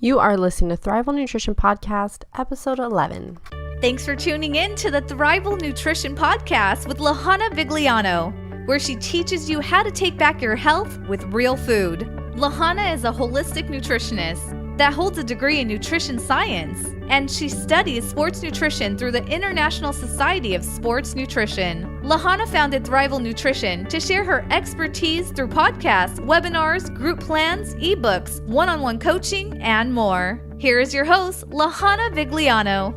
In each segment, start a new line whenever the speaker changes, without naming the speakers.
You are listening to Thrival Nutrition Podcast, episode 11.
Thanks for tuning in to the Thrival Nutrition Podcast with Lahana Vigliano, where she teaches you how to take back your health with real food. Lahana is a holistic nutritionist that holds a degree in nutrition science, and she studies sports nutrition through the International Society of Sports Nutrition. Lahana founded Thrival Nutrition to share her expertise through podcasts, webinars, group plans, ebooks, one-on-one coaching, and more. Here is your host, Lahana Vigliano.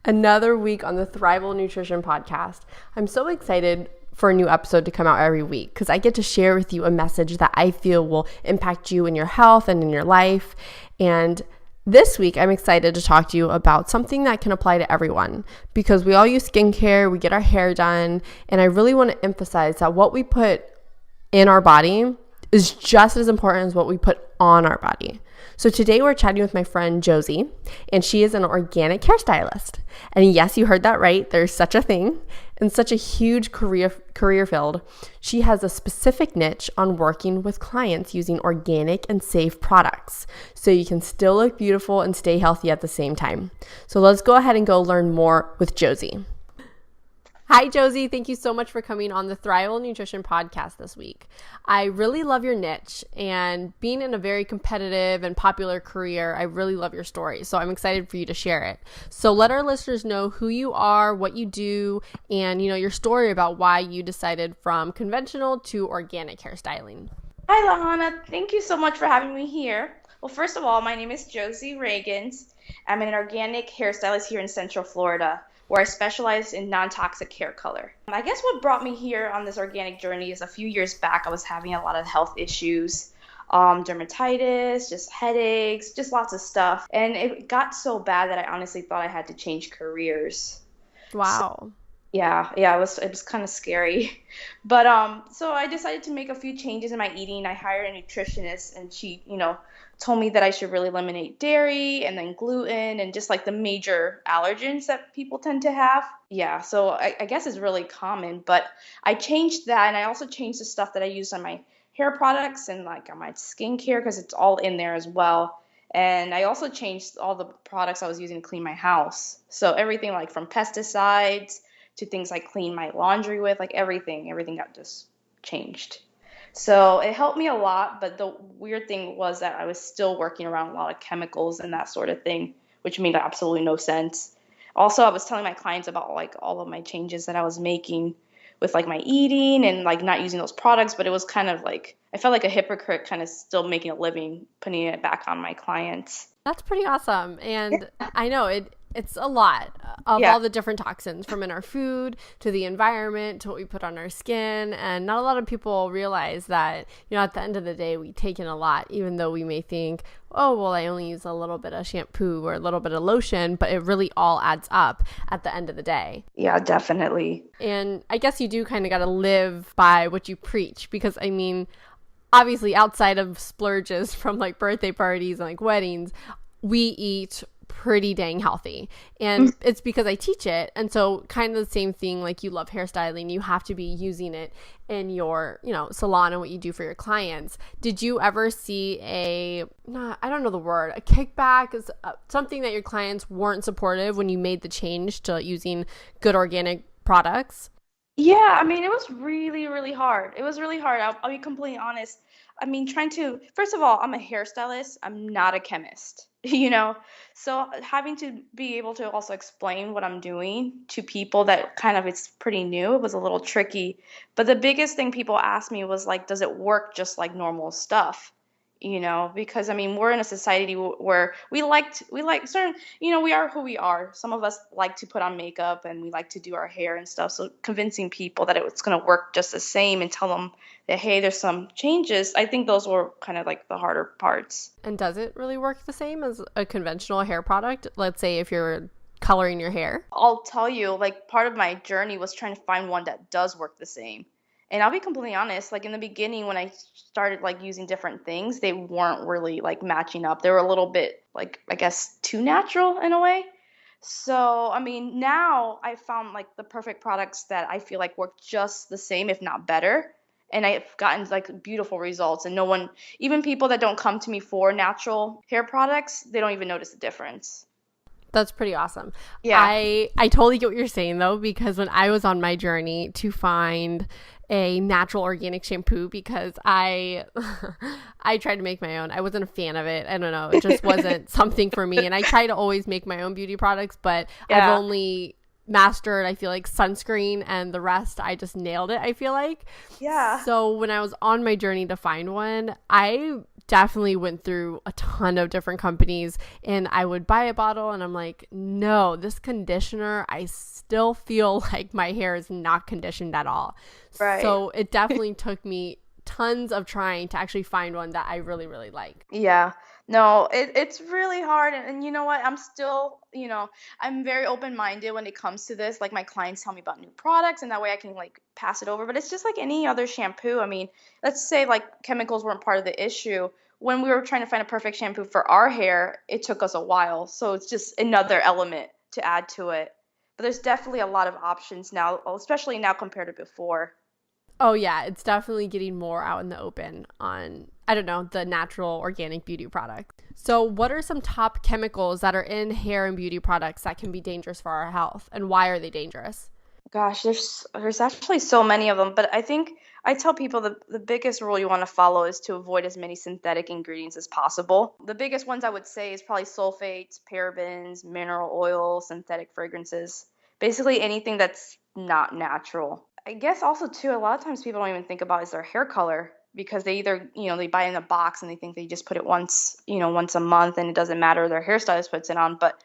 Another week on the Thrival Nutrition Podcast. I'm so excited for a new episode to come out every week because I get to share with you a message that I feel will impact you in your health and in your life. And this week, I'm excited to talk to you about something that can apply to everyone because we all use skincare, we get our hair done, and I really want to emphasize that what we put in our body is just as important as what we put on our body. So today we're chatting with my friend Josie, and she is an organic hairstylist. And yes, you heard that right. There's such a thing and such a huge career field. She has a specific niche on working with clients using organic and safe products so you can still look beautiful and stay healthy at the same time. So let's go ahead and go learn more with Josie. Hi, Josie. Thank you so much for coming on the Thrival Nutrition Podcast this week. I really love your niche, and being in a very competitive and popular career, I really love your story. So I'm excited for you to share it. So let our listeners know who you are, what you do, and your story about why you decided from conventional to organic hairstyling.
Hi, Lahana. Thank you so much for having me here. Well, first of all, my name is Josie Reagans. I'm an organic hairstylist here in Central Florida, where I specialize in non-toxic hair color. I guess what brought me here on this organic journey is a few years back I was having a lot of health issues, dermatitis, just headaches, just lots of stuff. And it got so bad that I honestly thought I had to change careers.
Wow.
Yeah, it was kind of scary. But so I decided to make a few changes in my eating. I hired a nutritionist, and she, told me that I should really eliminate dairy and then gluten and just like the major allergens that people tend to have. Yeah, so I guess it's really common, but I changed that, and I also changed the stuff that I use on my hair products and like on my skincare because it's all in there as well. And I also changed all the products I was using to clean my house. So everything like from pesticides to things I clean my laundry with, like everything got just changed. So it helped me a lot, but the weird thing was that I was still working around a lot of chemicals and that sort of thing, which made absolutely no sense. Also, I was telling my clients about like all of my changes that I was making with like my eating and like not using those products, but it was kind of like, I felt like a hypocrite kind of still making a living, putting it back on my clients.
That's pretty awesome. And I know it's a lot of all the different toxins from in our food to the environment to what we put on our skin. And not a lot of people realize that, at the end of the day, we take in a lot, even though we may think, oh, well, I only use a little bit of shampoo or a little bit of lotion, but it really all adds up at the end of the day.
Yeah, definitely.
And I guess you do kind of got to live by what you preach because, obviously outside of splurges from like birthday parties and like weddings, we eat pretty dang healthy, and it's because I teach it. And so kind of the same thing, like you love hairstyling, you have to be using it in your salon and what you do for your clients. Did you ever see a kickback, is something that your clients weren't supportive when you made the change to using good organic products?
Yeah, it was really, really hard. It was really hard. I'll be completely honest. First of all, I'm a hairstylist. I'm not a chemist, So having to be able to also explain what I'm doing to people that kind of it's pretty new, it was a little tricky. But the biggest thing people asked me was like, does it work just like normal stuff? Because we're in a society where we like certain, we are who we are. Some of us like to put on makeup and we like to do our hair and stuff. So convincing people that it's going to work just the same and tell them that, hey, there's some changes. I think those were kind of like the harder parts.
And does it really work the same as a conventional hair product? Let's say if you're coloring your hair.
I'll tell you, like part of my journey was trying to find one that does work the same. And I'll be completely honest, like in the beginning when I started like using different things, they weren't really like matching up. They were a little bit like, I guess, too natural in a way. So, now I found like the perfect products that I feel like work just the same, if not better. and I've gotten like beautiful results, and no one, even people that don't come to me for natural hair products, they don't even notice the difference.
That's pretty awesome.
Yeah.
I totally get what you're saying though, because when I was on my journey to find a natural organic shampoo, because I I tried to make my own. I wasn't a fan of it. I don't know. It just wasn't something for me. And I try to always make my own beauty products, but
Yeah.
I've only mastered, I feel like, sunscreen, and the rest I just nailed it, I feel like.
Yeah.
So when I was on my journey to find one, I definitely went through a ton of different companies, and I would buy a bottle and I'm like, no, this conditioner, I still feel like my hair is not conditioned at all.
Right.
So it definitely took me tons of trying to actually find one that I really, really like.
Yeah. No, it's really hard. And you know what? I'm still, I'm very open-minded when it comes to this. Like my clients tell me about new products and that way I can like pass it over. But it's just like any other shampoo. I mean, let's say like chemicals weren't part of the issue. When we were trying to find a perfect shampoo for our hair, it took us a while. So it's just another element to add to it. But there's definitely a lot of options now, especially now compared to before.
Oh yeah, it's definitely getting more out in the open on, I don't know, the natural organic beauty products. So what are some top chemicals that are in hair and beauty products that can be dangerous for our health, and why are they dangerous?
Gosh, there's actually so many of them, but I think I tell people the biggest rule you want to follow is to avoid as many synthetic ingredients as possible. The biggest ones I would say is probably sulfates, parabens, mineral oil, synthetic fragrances, basically anything that's not natural. I guess also too, a lot of times people don't even think about is their hair color because they either, they buy it in a box and they think they just put it once a month and it doesn't matter, their hairstylist puts it on, but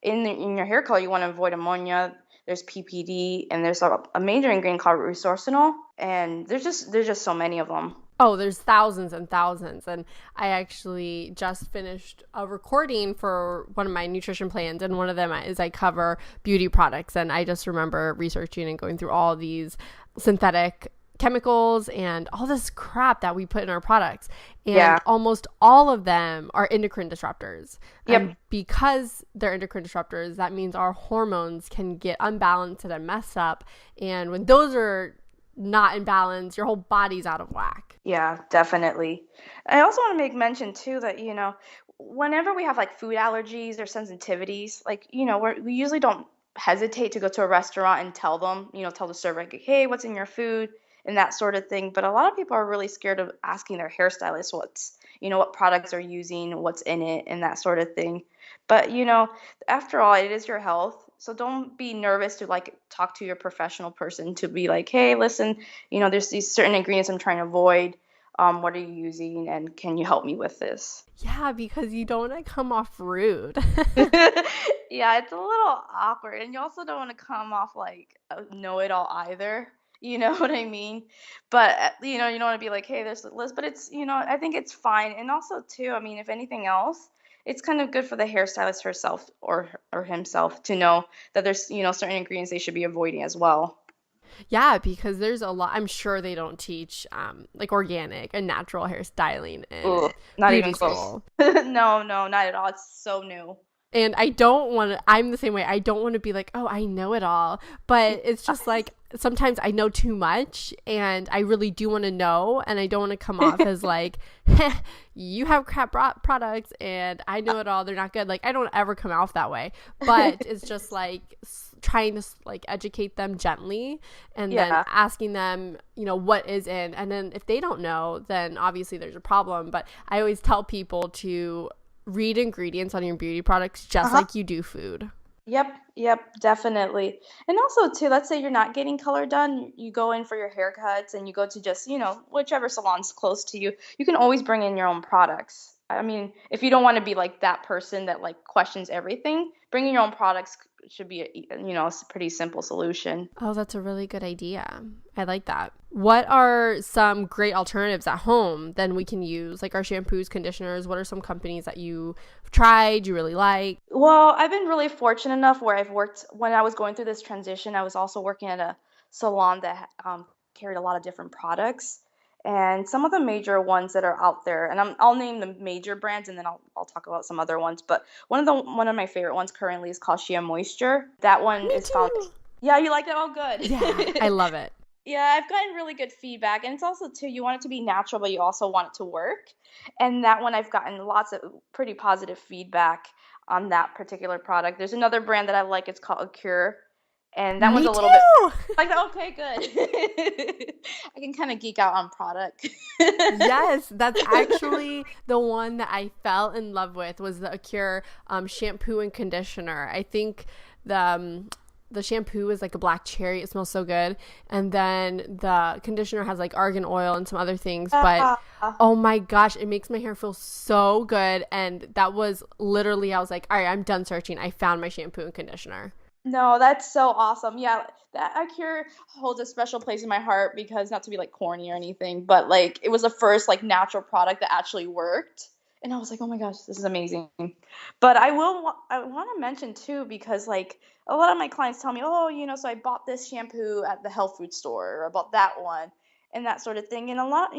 in your hair color, you want to avoid ammonia. There's PPD, and there's a major ingredient called resorcinol, and there's just so many of them.
Oh, there's thousands and thousands. And I actually just finished a recording for one of my nutrition plans, and one of them is I cover beauty products. And I just remember researching and going through all these synthetic chemicals and all this crap that we put in our products. And almost all of them are endocrine disruptors.
Yep.
And because they're endocrine disruptors, that means our hormones can get unbalanced and mess up. And when those are not in balance, your whole body's out of whack.
Yeah, definitely. I also want to make mention too that, whenever we have like food allergies or sensitivities, like, we usually don't hesitate to go to a restaurant and tell them, tell the server, like, hey, what's in your food? And that sort of thing. But a lot of people are really scared of asking their hairstylist what products they're using, what's in it, and that sort of thing. But, after all, it is your health. So don't be nervous to like talk to your professional person to be like, hey, listen, there's these certain ingredients I'm trying to avoid. What are you using? And can you help me with this?
Yeah, because you don't want to come off rude.
Yeah, it's a little awkward. And you also don't want to come off like a know-it-all either. You know what I mean? But, you don't want to be like, hey, there's a list. But it's, I think it's fine. And also, too, I mean, if anything else, it's kind of good for the hairstylist herself or himself to know that there's, certain ingredients they should be avoiding as well.
Yeah, because there's a lot. I'm sure they don't teach like organic and natural hairstyling in
not
beauty
even close.
school.
No, not at all. It's so new.
And I don't want to, I'm the same way. I don't want to be like, oh, I know it all. But it's just like, sometimes I know too much and I really do want to know. And I don't want to come off as like, you have crap products and I know it all. They're not good. Like, I don't ever come off that way. But it's just like trying to like educate them gently and then asking them, what is in. And then if they don't know, then obviously there's a problem. But I always tell people to read ingredients on your beauty products just like you do food.
Yep, definitely. And also too, let's say you're not getting color done, you go in for your haircuts and you go to just, whichever salon's close to you, you can always bring in your own products. I mean, if you don't want to be like that person that like questions everything, bringing your own products should be a pretty simple solution.
Oh, that's a really good idea. I like that. What are some great alternatives at home then we can use, like our shampoos, conditioners? What are some companies that you tried, you really like?
Well, I've been really fortunate enough where I've worked, when I was going through this transition, I was also working at a salon that carried a lot of different products. And some of the major ones that are out there, and I'll name the major brands, and then I'll talk about some other ones. But one of my favorite ones currently is called Shea Moisture. That one is found. Yeah, you like that? Oh, good.
Yeah, I love it.
Yeah, I've gotten really good feedback. And it's also too, you want it to be natural, but you also want it to work. And that one I've gotten lots of pretty positive feedback on that particular product. There's another brand that I like, it's called Cure. And that one's
Me
a little bit
too.
like, okay, good. I can kind of geek out on product.
Yes, that's actually the one that I fell in love with was the Acure shampoo and conditioner. I think the shampoo is like a black cherry. It smells so good. And then the conditioner has like argan oil and some other things. But oh my gosh, it makes my hair feel so good. And that was literally, I was like, all right, I'm done searching. I found my shampoo and conditioner.
No, that's so awesome. Yeah, that Acure holds a special place in my heart because not to be like corny or anything, but like it was the first like natural product that actually worked. And I was like, "Oh my gosh, this is amazing." But I want to mention too because like a lot of my clients tell me, "Oh, so I bought this shampoo at the health food store or I bought that one." And that sort of thing. And a lot,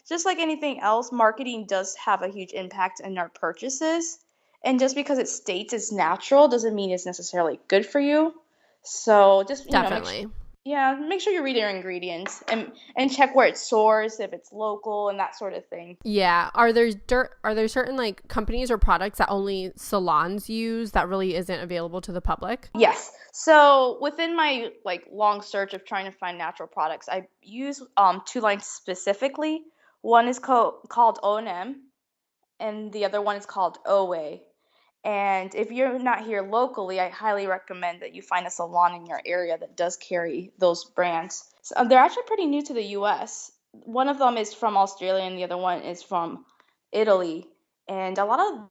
just like anything else, marketing does have a huge impact in our purchases. And just because it states it's natural doesn't mean it's necessarily good for you. So just,
Definitely.
make sure you read your ingredients and check where it's sourced, if it's local and that sort of thing.
Yeah. Are there certain like companies or products that only salons use that really isn't available to the public?
Yes. So within my like long search of trying to find natural products, I use two lines specifically. One is called O&M and the other one is called OA. And if you're not here locally, I highly recommend that you find a salon in your area that does carry those brands. So they're actually pretty new to the US. One of them is from Australia and the other one is from Italy. And a lot of,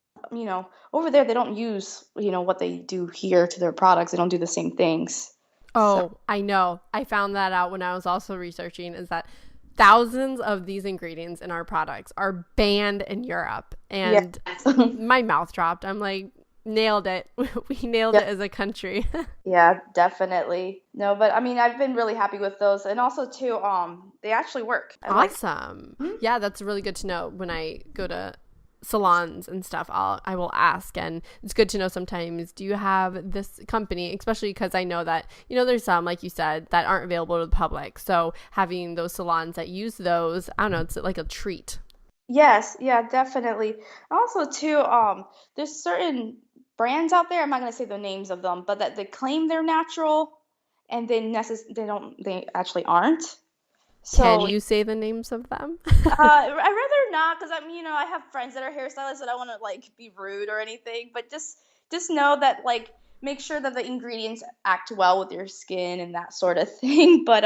over there, they don't use, what they do here to their products. They don't do the same things.
Oh, I know. I found that out when I was also researching is that thousands of these ingredients in our products are banned in Europe. And
Yes.
my mouth dropped. I'm like, nailed it. We nailed it as a country.
Yeah, definitely. No, but I mean, I've been really happy with those. And also too, they actually work.
Awesome. Yeah, that's really good to know. When I go to salons and stuff, I will ask, and it's good to know sometimes, do you have this company, especially because I know that there's some, like you said, that aren't available to the public, so having those salons that use those, I don't know, it's like a treat.
Yes, yeah, definitely. Also too, there's certain brands out there, I'm not gonna say the names of them, but that they claim they're natural and they actually aren't.
Can
So
you say the names of them?
I'd rather not because I have friends that are hairstylists. I don't want to like be rude or anything, but just know that like make sure that the ingredients act well with your skin and that sort of thing. But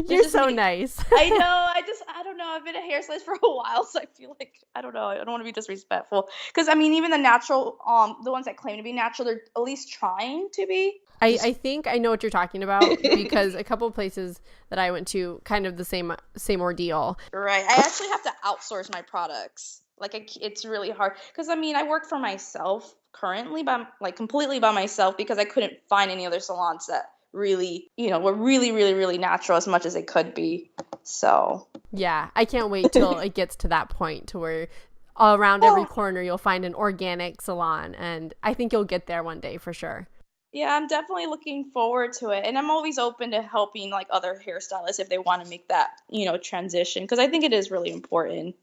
You're so nice.
I know. I don't know. I've been a hairstylist for a while, so I feel like I don't know. I don't want to be disrespectful because I mean, even the natural, the ones that claim to be natural, they're at least trying to be.
I think I know what you're talking about because a couple of places that I went to, kind of the same ordeal.
Right. I actually have to outsource my products. Like it's really hard because I mean I work for myself currently, like completely by myself because I couldn't find any other salons that really, were really, really, really natural as much as they could be. So
yeah, I can't wait till it gets to that point to where all around every corner you'll find an organic salon, and I think you'll get there one day for sure.
Yeah, I'm definitely looking forward to it. And I'm always open to helping like other hairstylists if they want to make that, transition because I think it is really important.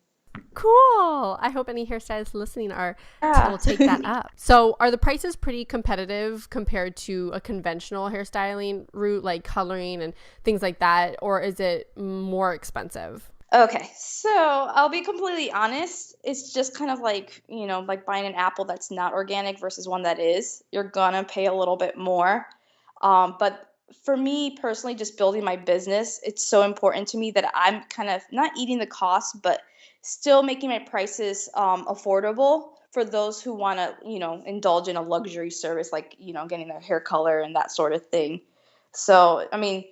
Cool. I hope any hairstylists listening will take that up. So are the prices pretty competitive compared to a conventional hairstyling route like coloring and things like that? Or is it more expensive?
Okay, so I'll be completely honest. It's just kind of like, like buying an apple that's not organic versus one that is. You're gonna pay a little bit more. But for me personally, just building my business, it's so important to me that I'm kind of not eating the cost, but still making my prices affordable for those who want to, indulge in a luxury service like, getting their hair color and that sort of thing. So, I mean,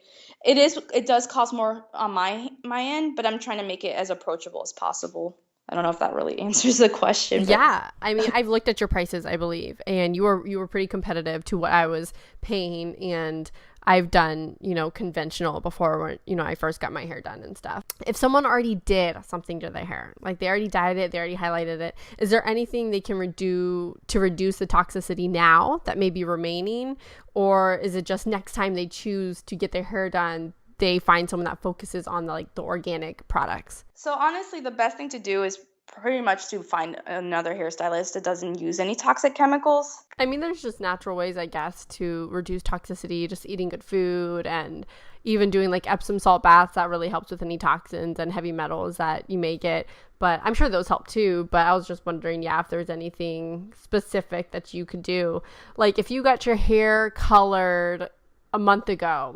it does cost more on my end, but I'm trying to make it as approachable as possible. I don't know if that really answers the question. But.
Yeah. I mean, I've looked at your prices, I believe, and you were pretty competitive to what I was paying, and I've done, conventional before when, I first got my hair done and stuff. If someone already did something to their hair, like they already dyed it, they already highlighted it, is there anything they can do to reduce the toxicity now that may be remaining? Or is it just next time they choose to get their hair done, they find someone that focuses on the organic products?
So honestly, the best thing to do is pretty much to find another hairstylist that doesn't use any toxic chemicals.
I mean, there's just natural ways, I guess, to reduce toxicity, just eating good food and even doing Epsom salt baths. That really helps with any toxins and heavy metals that you may get. But I'm sure those help too. But I was just wondering, if there's anything specific that you could do. If you got your hair colored a month ago,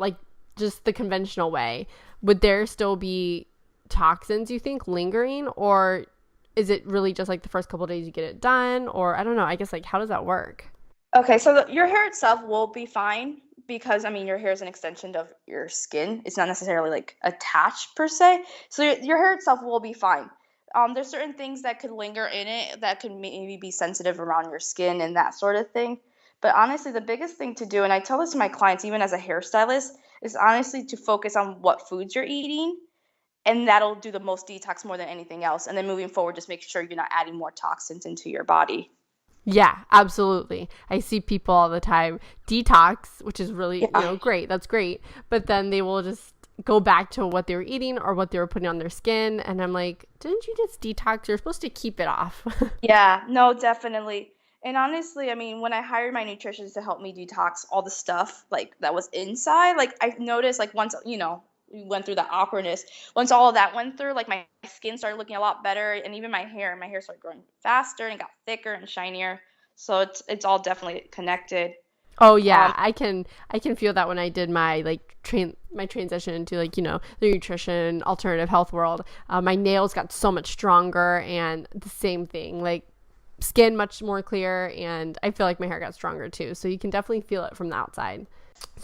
just the conventional way, would there still be toxins, you think, lingering? Or is it really just the first couple of days you get it done? Or I don't know, I guess how does that work?
Okay, so your hair itself will be fine because, your hair is an extension of your skin. It's not necessarily attached per se. So your hair itself will be fine. There's certain things that could linger in it that could maybe be sensitive around your skin and that sort of thing. But honestly, the biggest thing to do, and I tell this to my clients even as a hairstylist, is honestly to focus on what foods you're eating. And that'll do the most detox more than anything else. And then moving forward, just make sure you're not adding more toxins into your body.
Yeah, absolutely. I see people all the time detox, which is really, great. That's great. But then they will just go back to what they were eating or what they were putting on their skin. And I'm like, didn't you just detox? You're supposed to keep it off.
Yeah, no, definitely. And honestly, when I hired my nutritionist to help me detox all the stuff that was inside, I noticed once, we went through the awkwardness. Once all of that went through, my skin started looking a lot better, and even my hair started growing faster and got thicker and shinier. So it's all definitely connected.
Oh yeah, I can feel that when I did my my transition into the nutrition alternative health world. My nails got so much stronger, and the same thing, skin much more clear, and I feel like my hair got stronger too. So you can definitely feel it from the outside.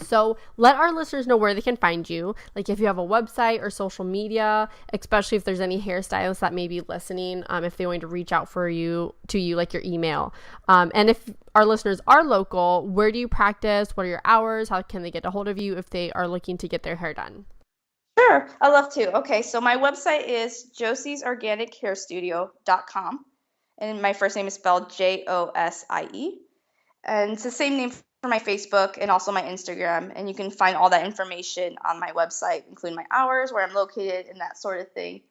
So let our listeners know where they can find you. If you have a website or social media, especially if there's any hairstylists that may be listening, if they want to reach out to you, your email. And if our listeners are local, where do you practice? What are your hours? How can they get a hold of you if they are looking to get their hair done?
Sure, I'd love to. Okay, so my website is josiesorganichairstudio.com. And my first name is spelled Josie. And it's the same name for my Facebook and also my Instagram. And you can find all that information on my website, including my hours, where I'm located, and that sort of thing.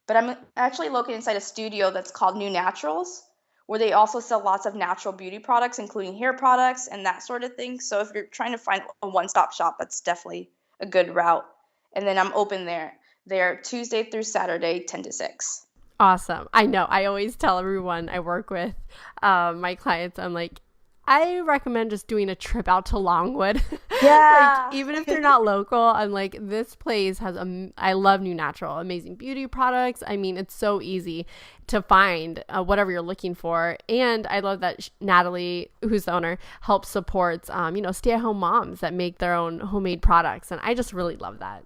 But I'm actually located inside a studio that's called New Naturals, where they also sell lots of natural beauty products, including hair products and that sort of thing. So if you're trying to find a one-stop shop, that's definitely a good route. And then I'm open there. They're Tuesday through Saturday, 10 to 6.
Awesome. I know. I always tell everyone I work with, my clients, I'm like, I recommend just doing a trip out to Longwood.
Yeah.
Even if they're not local, I'm like, this place has, I love New Natural, amazing beauty products. It's so easy to find whatever you're looking for. And I love that Natalie, who's the owner, helps supports, stay-at-home moms that make their own homemade products. And I just really love that.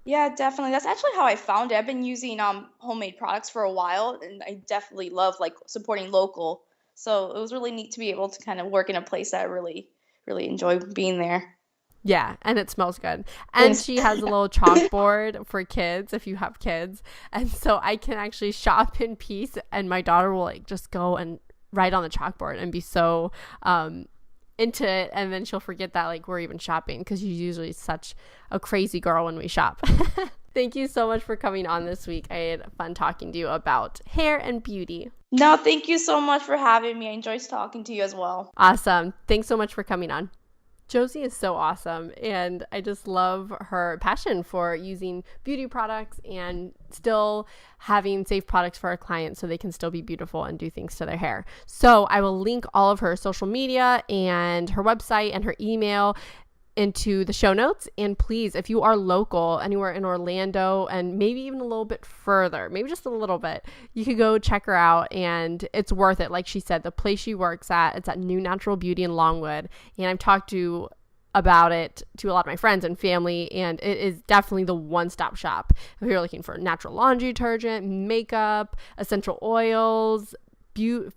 Yeah, definitely. That's actually how I found it. I've been using homemade products for a while, and I definitely love supporting local. So it was really neat to be able to kind of work in a place that I really, really enjoy being there.
Yeah, and it smells good. And she has a little chalkboard for kids if you have kids. And so I can actually shop in peace, and my daughter will just go and write on the chalkboard and be so into it, and then she'll forget that we're even shopping because she's usually such a crazy girl when we shop. Thank you so much for coming on this week. I had fun talking to you about hair and beauty.
No, thank you so much for having me. I enjoyed talking to you as well.
Awesome. Thanks so much for coming on. Josie is so awesome, and I just love her passion for using beauty products and still having safe products for our clients so they can still be beautiful and do things to their hair. So I will link all of her social media and her website and her email into the show notes. And please, if you are local anywhere in Orlando and maybe even a little bit further, maybe just a little bit, you could go check her out, and it's worth it. Like she said, the place she works at, it's at New Natural Beauty in Longwood, and I've talked about it to a lot of my friends and family, and it is definitely the one-stop shop if you're looking for natural laundry detergent, makeup, essential oils,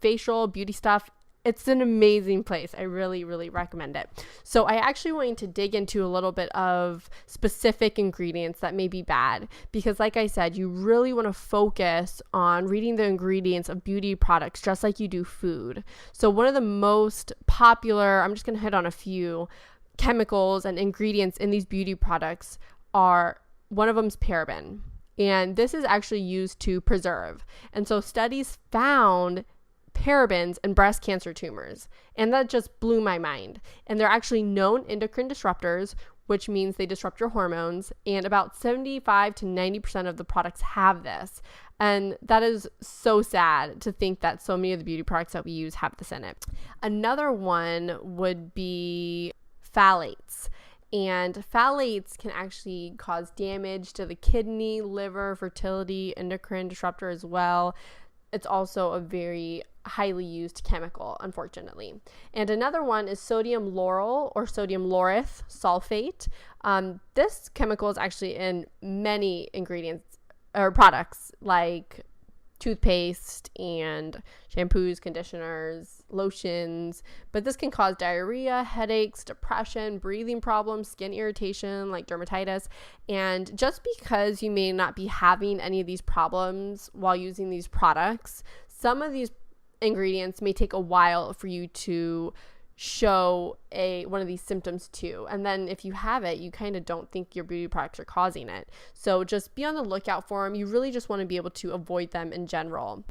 facial beauty stuff. It's an amazing place. I really, really recommend it. So I actually wanted to dig into a little bit of specific ingredients that may be bad, because like I said, you really want to focus on reading the ingredients of beauty products just like you do food. So one of the most popular, I'm just going to hit on a few chemicals and ingredients in these beauty products are one of them's paraben. And this is actually used to preserve. And so studies found parabens in breast cancer tumors. And that just blew my mind. And they're actually known endocrine disruptors, which means they disrupt your hormones. And about 75 to 90% of the products have this. And that is so sad to think that so many of the beauty products that we use have this in it. Another one would be phthalates. And phthalates can actually cause damage to the kidney, liver, fertility, endocrine disruptor as well. It's also a very highly used chemical, unfortunately. And another one is sodium lauryl or sodium laureth sulfate. This chemical is actually in many ingredients or products like toothpaste and shampoos, conditioners, lotions, but this can cause diarrhea, headaches, depression, breathing problems, skin irritation like dermatitis. And just because you may not be having any of these problems while using these products, some of these ingredients may take a while for you to show one of these symptoms too. And then if you have it, you kind of don't think your beauty products are causing it. So just be on the lookout for them. You really just want to be able to avoid them in general.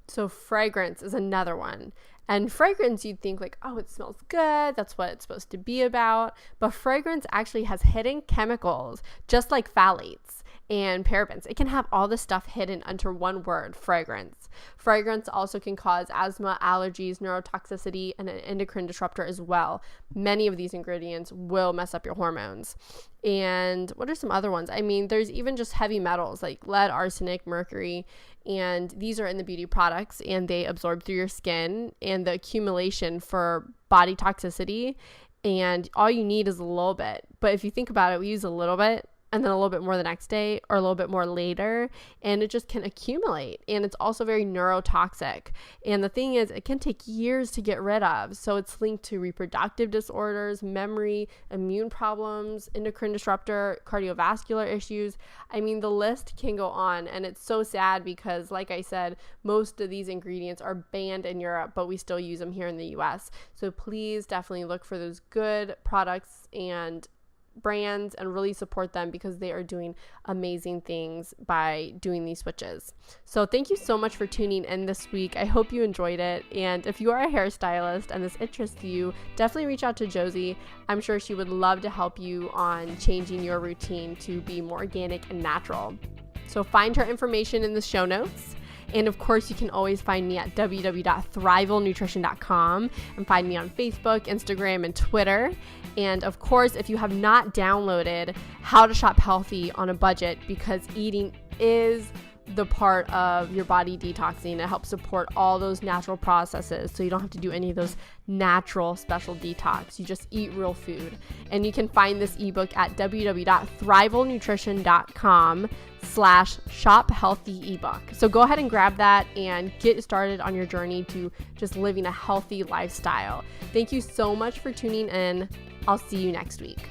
So fragrance is another one. And fragrance, you'd think like, oh, it smells good. That's what it's supposed to be about. But fragrance actually has hidden chemicals, just like phthalates and parabens. It can have all this stuff hidden under one word, fragrance. Fragrance also can cause asthma, allergies, neurotoxicity, and an endocrine disruptor as well. Many of these ingredients will mess up your hormones. And what are some other ones? I mean, there's even just heavy metals like lead, arsenic, mercury, and these are in the beauty products and they absorb through your skin, and the accumulation for body toxicity, and all you need is a little bit. But if you think about it, we use a little bit and then a little bit more the next day or a little bit more later, and it just can accumulate. And it's also very neurotoxic. And the thing is, it can take years to get rid of. So it's linked to reproductive disorders, memory, immune problems, endocrine disruptor, cardiovascular issues. I mean, the list can go on, and it's so sad because, like I said, most of these ingredients are banned in Europe, but we still use them here in the US. So please definitely look for those good products and brands and really support them because they are doing amazing things by doing these switches. So thank you so much for tuning in this week. I hope you enjoyed it. And if you are a hairstylist and this interests you, definitely reach out to Josie. I'm sure she would love to help you on changing your routine to be more organic and natural. So find her information in the show notes. And of course, you can always find me at www.thrivalnutrition.com and find me on Facebook, Instagram, and Twitter. And of course, if you have not downloaded How to Shop Healthy on a Budget, because eating is the part of your body detoxing, it helps support all those natural processes, so you don't have to do any of those natural special detox. You just eat real food. And you can find this ebook at www.thrivalnutrition.com/shop healthy ebook. So go ahead and grab that and get started on your journey to just living a healthy lifestyle. Thank you so much for tuning in. I'll see you next week.